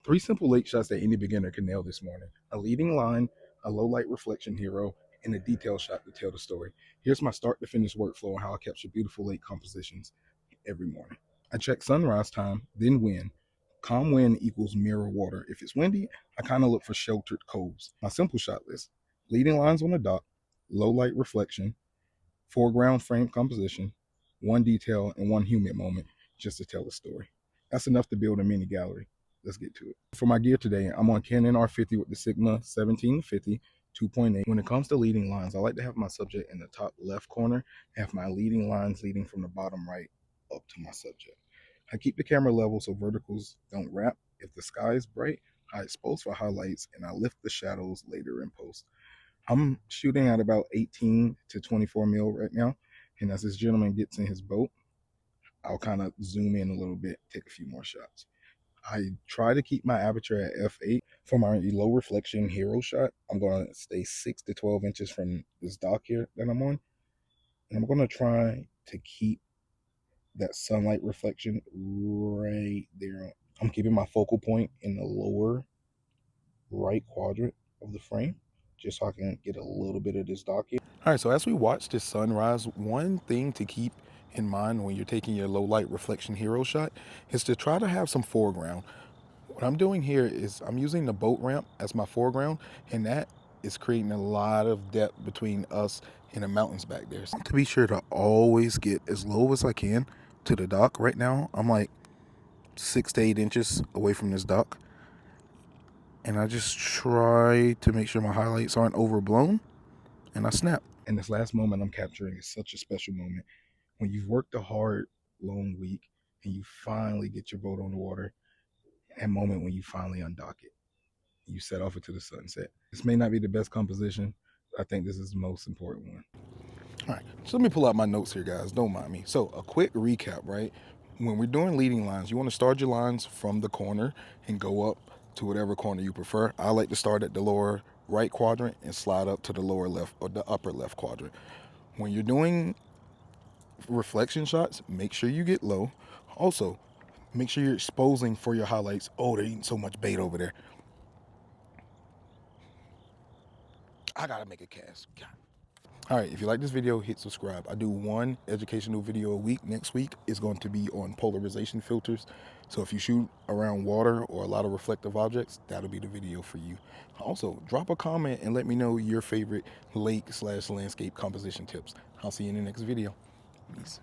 Three simple lake shots that any beginner can nail this morning: a leading line, a low light reflection hero, and a detail shot to tell the story. Here's my start to finish workflow on how I capture beautiful lake compositions every morning. I check sunrise time, then wind. Calm wind equals mirror water. If it's windy, I kind of look for sheltered coves. My simple shot list: leading lines on the dock, low light reflection, foreground frame composition, one detail, and one humid moment just to tell a story. That's enough to build a mini gallery. Let's get to it. For my gear today, I'm on Canon R50 with the Sigma 17-50 2.8. When it comes to leading lines, I like to have my subject in the top left corner, have my leading lines leading from the bottom right up to my subject. I keep the camera level so verticals don't wrap. If the sky is bright, I expose for highlights and I lift the shadows later in post. I'm shooting at about 18 to 24 mil right now, and as this gentleman gets in his boat, I'll kind of zoom in a little bit, take a few more shots. I try to keep my aperture at f8. For my low reflection hero shot, I'm going to stay 6 to 12 inches from this dock here that I'm on, and I'm going to try to keep that sunlight reflection right there. I'm keeping my focal point in the lower right quadrant of the frame, just so I can get a little bit of this dock here. All right, so as we watch this sunrise, one thing to keep in mind when you're taking your low light reflection hero shot is to try to have some foreground. What I'm doing here is I'm using the boat ramp as my foreground, and that is creating a lot of depth between us and the mountains back there. So to be sure to always get as low as I can to the dock. Right now, I'm like 6 to 8 inches away from this dock, and I just try to make sure my highlights aren't overblown, and I snap. And this last moment I'm capturing is such a special moment. When you've worked a hard, long week and you finally get your boat on the water, that moment when you finally undock it, you set off into the sunset. This may not be the best composition, but I think this is the most important one. All right, so let me pull out my notes here, guys. Don't mind me. So a quick recap, right? When we're doing leading lines, you want to start your lines from the corner and go up to whatever corner you prefer. I like to start at the lower right quadrant and slide up to the lower left or the upper left quadrant. When you're doing reflection shots, make sure you get low. Also, make sure you're exposing for your highlights. Oh, they're eating so much bait over there. I gotta make a cast. God. All right, if you like this video, hit subscribe. I do one educational video a week. Next week is going to be on polarization filters. So if you shoot around water or a lot of reflective objects, that'll be the video for you. Also, drop a comment and let me know your favorite lake/landscape composition tips. I'll see you in the next video. Peace.